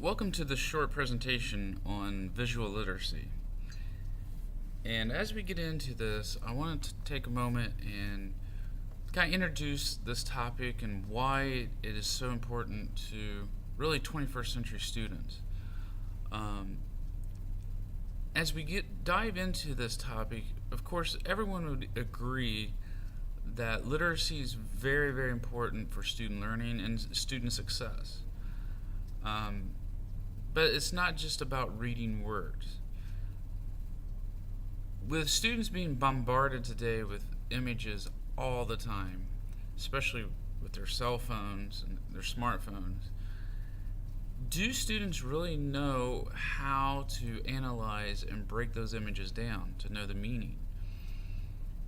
Welcome to this short presentation on visual literacy. And as we get into this, I wanted to take a moment and kind of introduce this topic and why it is so important to really 21st century students. As we dive into this topic, of course, everyone would agree that literacy is very, very important for student learning and student success. But it's not just about reading words. With students being bombarded today with images all the time, especially with their cell phones and their smartphones, do students really know how to analyze and break those images down to know the meaning?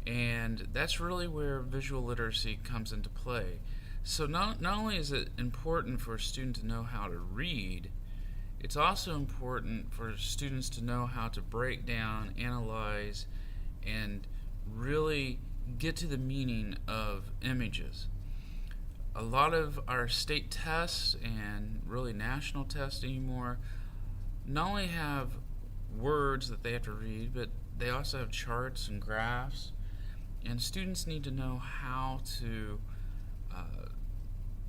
And that's really where visual literacy comes into play. So not only is it important for a student to know how to read, it's also important for students to know how to break down, analyze, and really get to the meaning of images. A lot of our state tests and really national tests anymore not only have words that they have to read, but they also have charts and graphs, and students need to know how to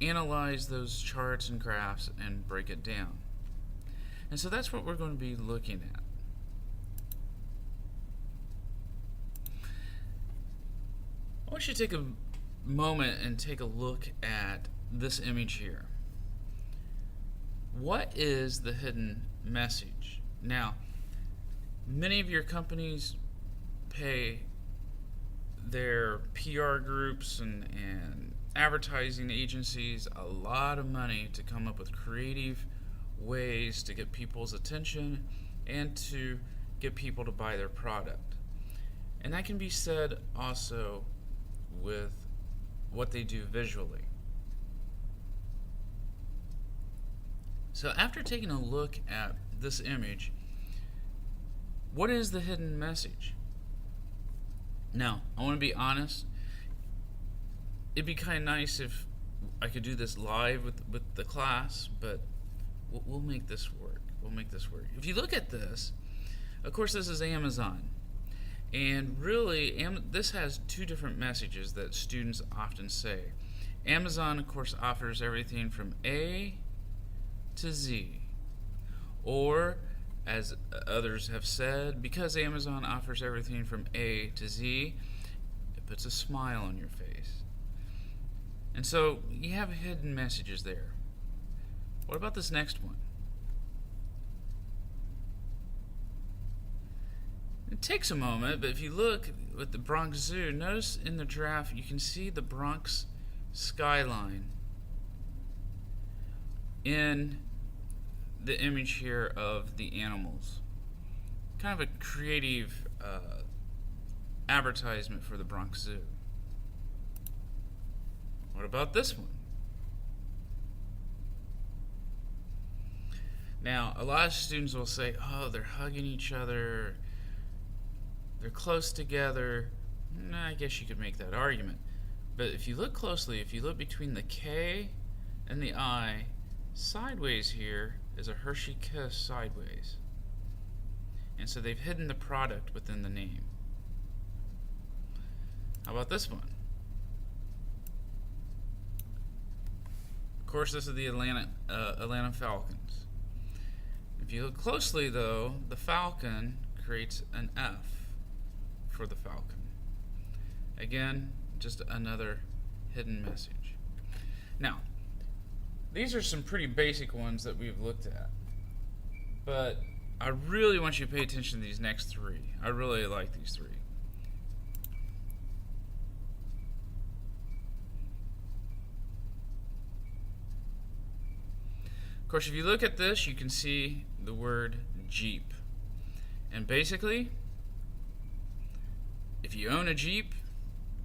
analyze those charts and graphs and break it down. And so that's what we're going to be looking at. I want you to take a moment and take a look at this image here. What is the hidden message? Now, many of your companies pay their PR groups and advertising agencies a lot of money to come up with creative ways to get people's attention and to get people to buy their product. And that can be said also with what they do visually. So after taking a look at this image, what is the hidden message? Now, I want to be honest, it'd be kind of nice if I could do this live with the class, but we'll make this work. If you look at this, of course this is Amazon. And really, this has two different messages that students often say. Amazon, of course, offers everything from A to Z. Or, as others have said, because Amazon offers everything from A to Z, it puts a smile on your face. And so, you have hidden messages there. What about this next one? It takes a moment, but if you look at the Bronx Zoo, notice in the giraffe you can see the Bronx skyline in the image here of the animals. Kind of a creative advertisement for the Bronx Zoo. What about this one? Now, a lot of students will say, oh, they're hugging each other, they're close together. I guess you could make that argument. But if you look closely, if you look between the K and the I, sideways here is a Hershey Kiss sideways. And so they've hidden the product within the name. How about this one? Of course, this is the Atlanta Falcons. If you look closely, though, the Falcon creates an F for the Falcon. Again, just another hidden message. Now, these are some pretty basic ones that we've looked at, but I really want you to pay attention to these next three. I really like these three. Of course, if you look at this, you can see the word Jeep. And basically, if you own a Jeep,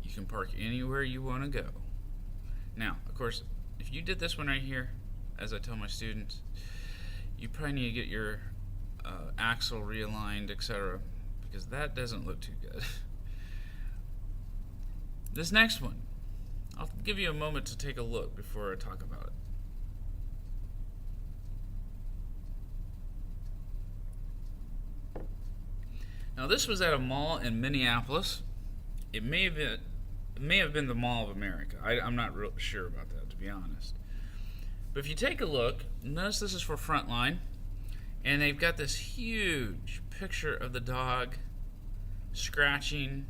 you can park anywhere you want to go. Now, of course, if you did this one right here, as I tell my students, you probably need to get your axle realigned, etc., because that doesn't look too good. This next one, I'll give you a moment to take a look before I talk about it. Now, this was at a mall in Minneapolis. It may have been the Mall of America. I'm not real sure about that, to be honest. But if you take a look, notice this is for Frontline, and they've got this huge picture of the dog scratching,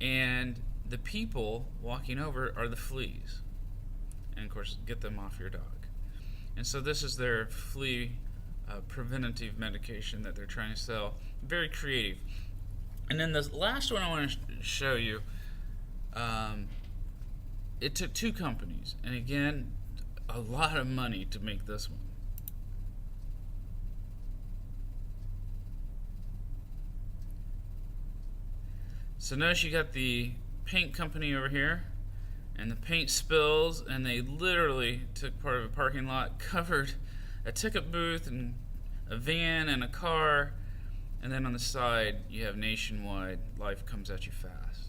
and the people walking over are the fleas. And of course, get them off your dog. And so this is their flea preventative medication that they're trying to sell. Very creative. And then the last one I want to show you, it took two companies, and again, a lot of money to make this one. So notice you got the paint company over here, and the paint spills, and they literally took part of a parking lot, covered a ticket booth and a van and a car, and then on the side you have Nationwide, life comes at you fast.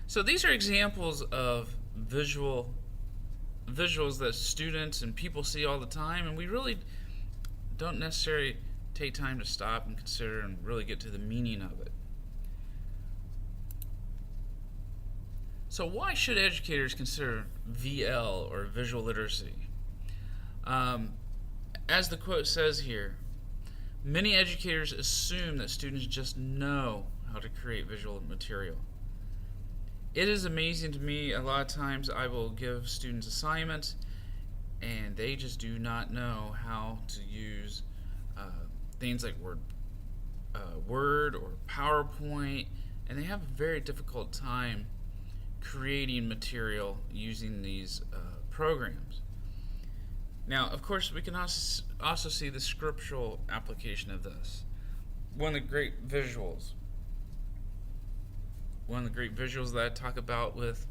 So these are examples of visuals that students and people see all the time, and we really don't necessarily take time to stop and consider and really get to the meaning of it. So why should educators consider VL, or visual literacy? As the quote says here, many educators assume that students just know how to create visual material. It is amazing to me, a lot of times I will give students assignments and they just do not know how to use things like Word or PowerPoint, and they have a very difficult time creating material using these programs. Now, of course, we can also see the scriptural application of this. One of the great visuals that I talk about with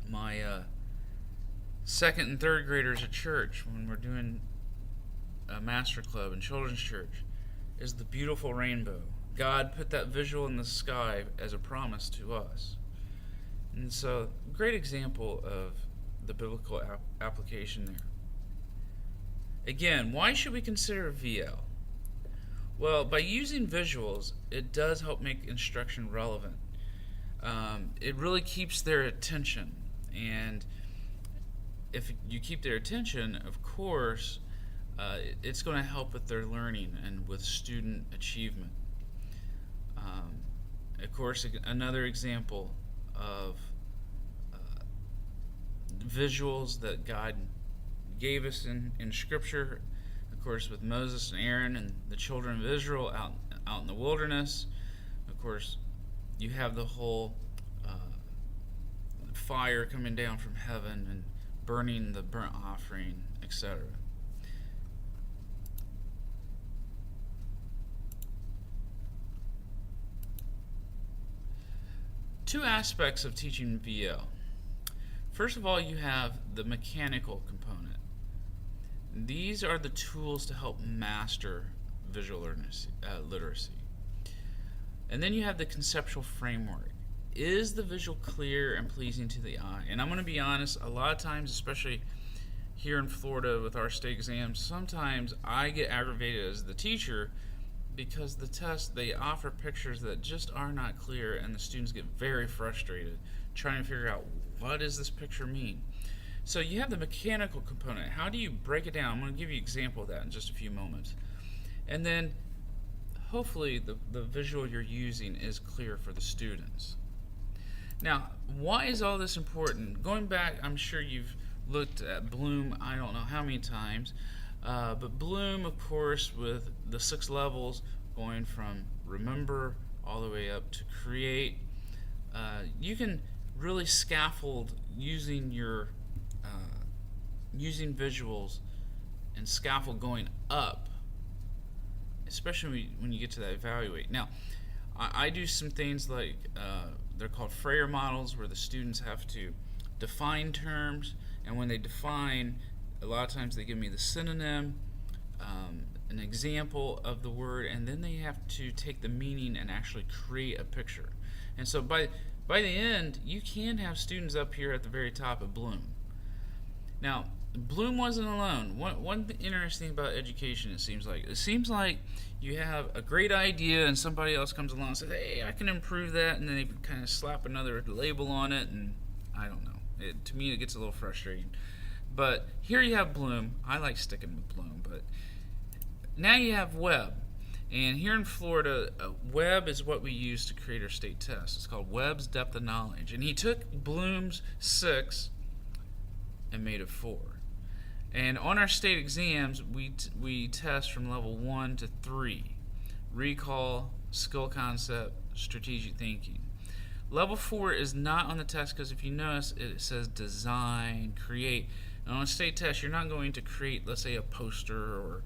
my second and third graders at church when we're doing a master club in children's church is the beautiful rainbow. God put that visual in the sky as a promise to us. And so, great example of the biblical application there. Again, why should we consider VL? Well, by using visuals, it does help make instruction relevant. It really keeps their attention, and if you keep their attention, of course, it's going to help with their learning and with student achievement. Of course, another example of visuals that God gave us in Scripture, of course, with Moses and Aaron and the children of Israel out in the wilderness. Of course, you have the whole fire coming down from heaven and burning the burnt offering, etc. Two aspects of teaching VL. First of all, you have the mechanical component. These are the tools to help master visual literacy. And then you have the conceptual framework. Is the visual clear and pleasing to the eye? And I'm going to be honest, a lot of times, especially here in Florida with our state exams, sometimes I get aggravated as the teacher because the test, they offer pictures that just are not clear, and the students get very frustrated trying to figure out, what does this picture mean? So you have the mechanical component. How do you break it down? I'm going to give you an example of that in just a few moments. And then hopefully the visual you're using is clear for the students. Now, why is all this important? Going back, I'm sure you've looked at Bloom, I don't know how many times, but Bloom, of course, with the 6 levels, going from remember all the way up to create, you can really scaffold using using visuals and scaffold going up, especially when you get to that evaluate. Now, I do some things like they're called Freyer models, where the students have to define terms, and when they define, a lot of times they give me the synonym, an example of the word, and then they have to take the meaning and actually create a picture. And so by the end, you can have students up here at the very top of Bloom. Now, Bloom wasn't alone. One interesting thing about education, it seems like you have a great idea and somebody else comes along and says, "Hey, I can improve that," and then they kind of slap another label on it, and I don't know. To me, it gets a little frustrating. But here you have Bloom. I like sticking with Bloom, but now you have Webb. And here in Florida, Webb is what we use to create our state test. It's called Webb's Depth of Knowledge. And he took Bloom's 6 and made it 4. And on our state exams, we test from level 1 to 3. Recall, skill concept, strategic thinking. Level 4 is not on the test because if you notice, it says design, create. And on a state test, you're not going to create, let's say, a poster or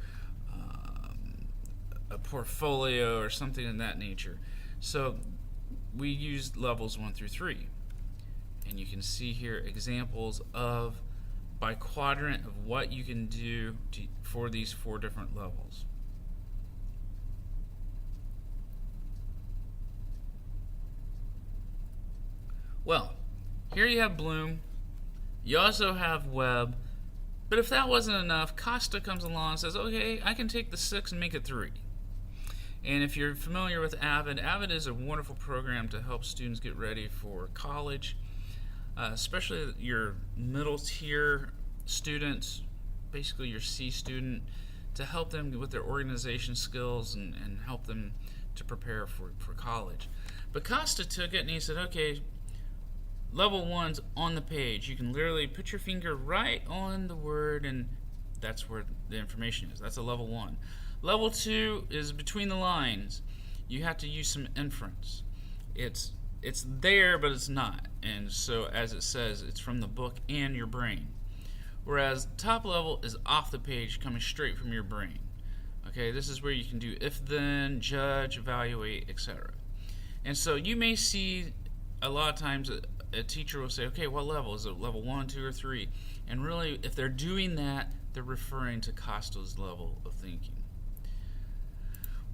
a portfolio or something in that nature. So we used levels 1 through 3. And you can see here examples of by quadrant of what you can do for these 4 different levels. Well, here you have Bloom. You also have Webb. But if that wasn't enough, Costa comes along and says, okay, I can take the 6 and make it 3. And if you're familiar with Avid, Avid is a wonderful program to help students get ready for college, especially your middle tier students, basically your C student, to help them with their organization skills and help them to prepare for college. But Costa took it and he said, okay, level 1's on the page. You can literally put your finger right on the word and that's where the information is. That's a level 1. Level 2 is between the lines. You have to use some inference. It's there, but it's not. And so, as it says, it's from the book and your brain. Whereas top level is off the page, coming straight from your brain. Okay, this is where you can do if, then, judge, evaluate, etc. And so you may see a lot of times a teacher will say, okay, what level? Is it level 1, 2, or 3? And really, if they're doing that, they're referring to Costa's level of thinking.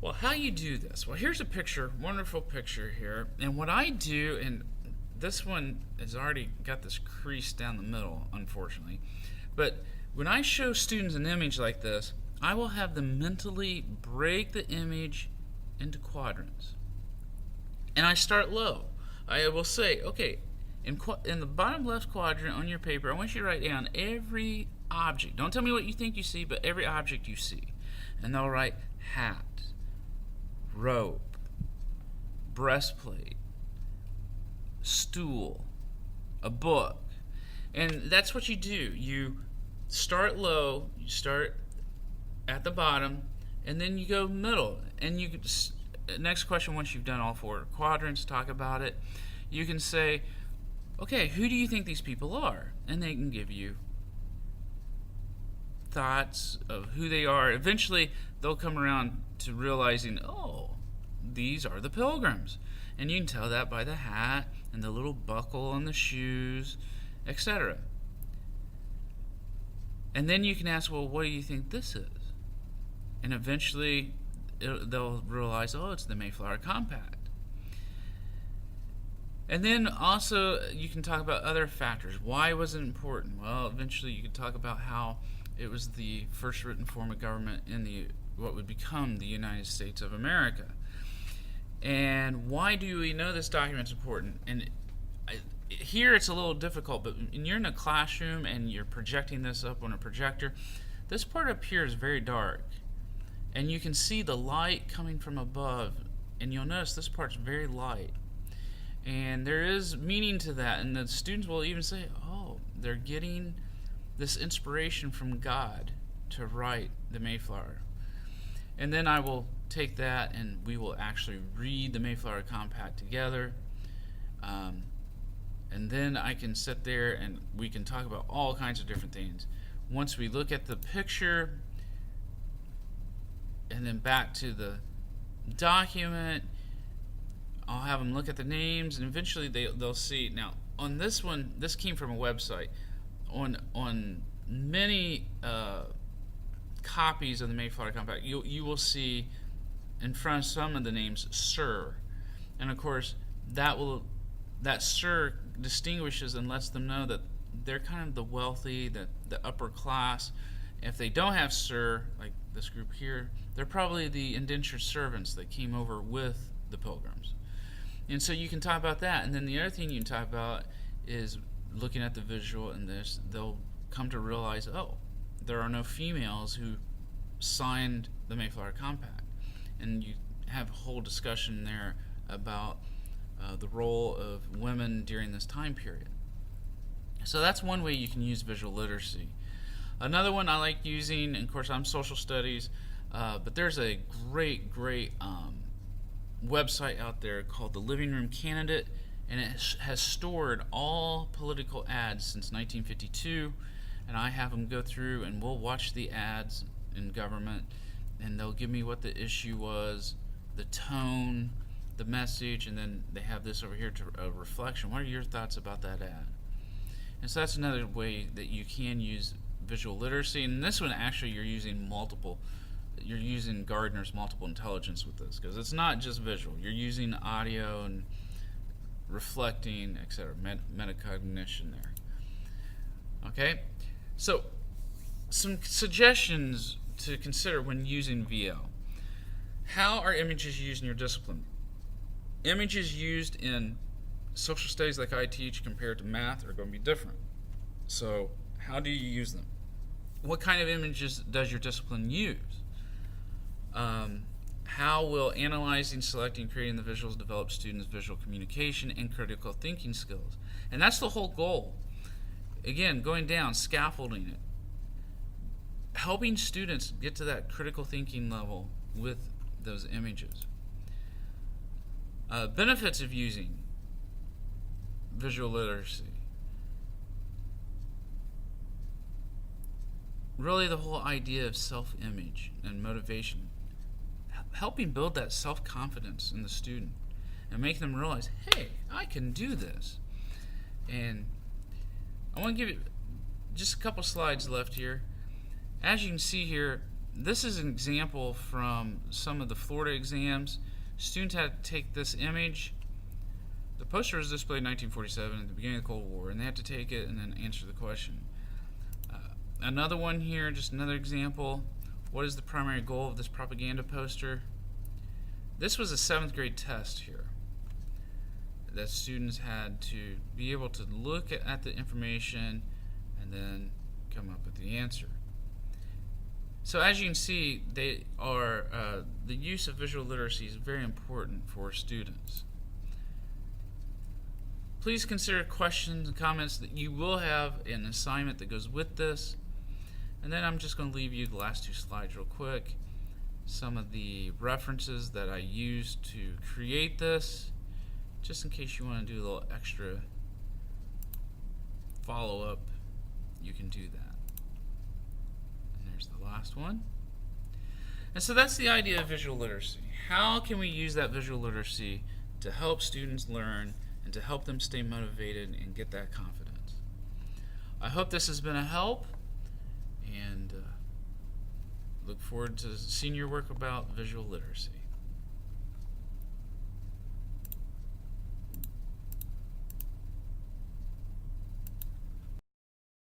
Well, how you do this? Well, here's a picture, wonderful picture here. And what I do, and this one has already got this crease down the middle, unfortunately. But when I show students an image like this, I will have them mentally break the image into quadrants. And I start low. I will say, okay, in the bottom left quadrant on your paper, I want you to write down every object. Don't tell me what you think you see, but every object you see. And they'll write hat, rope, breastplate, stool, a book. And that's what you do. You start low, you start at the bottom, and then you go middle. And you next question, once you've done all 4 quadrants, talk about it, you can say, okay, who do you think these people are? And they can give you thoughts of who they are. Eventually, they'll come around to realizing, oh, these are the pilgrims. And you can tell that by the hat and the little buckle on the shoes, etc. And then you can ask, well, what do you think this is? And eventually, they'll realize, oh, it's the Mayflower Compact. And then also, you can talk about other factors. Why was it important? Well, eventually you can talk about how it was the first written form of government in what would become the United States of America. And why do we know this document's important? And here it's a little difficult, but when you're in a classroom and you're projecting this up on a projector, this part up here is very dark. And you can see the light coming from above, and you'll notice this part's very light. And there is meaning to that, and the students will even say, oh, they're getting this inspiration from God to write the Mayflower. And then I will take that and we will actually read the Mayflower Compact together. And then I can sit there and we can talk about all kinds of different things. Once we look at the picture and then back to the document, I'll have them look at the names, and eventually they'll see. Now, on this one, this came from a website. On many copies of the Mayflower Compact, you will see in front of some of the names Sir, and of course that Sir distinguishes and lets them know that they're kind of the wealthy, the upper class. If they don't have sir, like this group here, they're probably the indentured servants that came over with the pilgrims. And so you can talk about that. And then the other thing you can talk about is looking at the visual, and they'll come to realize, oh, there are no females who signed the Mayflower Compact. And you have a whole discussion there about the role of women during this time period. So that's one way you can use visual literacy. Another one I like using, and of course I'm social studies, but there's a great website out there called the Living Room Candidate, and it has stored all political ads since 1952, and I have them go through and we'll watch the ads in government, and they'll give me what the issue was, the tone, the message, and then they have this over here to a reflection. What are your thoughts about that ad? And so that's another way that you can use visual literacy. And this one, actually, you're using Gardner's multiple intelligence with this, because it's not just visual. You're using audio and reflecting, etc., metacognition there. Okay, so some suggestions to consider when using VL. How are images used in your discipline? Images used in social studies like I teach compared to math are going to be different. So how do you use them? What kind of images does your discipline use? How will analyzing, selecting, creating the visuals develop students' visual communication and critical thinking skills? And that's the whole goal. Again, going down, scaffolding it. Helping students get to that critical thinking level with those images. Benefits of using visual literacy. Really the whole idea of self-image and motivation. Helping build that self-confidence in the student and make them realize, hey, I can do this. And I want to give you just a couple slides left here. As you can see here, this is an example from some of the Florida exams. Students had to take this image. The poster was displayed in 1947 at the beginning of the Cold War, and they had to take it and then answer the question. Another one here, just another example. What is the primary goal of this propaganda poster? This was a 7th grade test here that students had to be able to look at the information and then come up with the answer. So as you can see, they are the use of visual literacy is very important for students. Please consider questions and comments that you will have an assignment that goes with this. And then I'm just going to leave you the last 2 slides real quick. Some of the references that I used to create this, just in case you want to do a little extra follow-up, you can do that. And there's the last one. And so that's the idea of visual literacy. How can we use that visual literacy to help students learn and to help them stay motivated and get that confidence? I hope this has been a help, and look forward to seeing your work about visual literacy.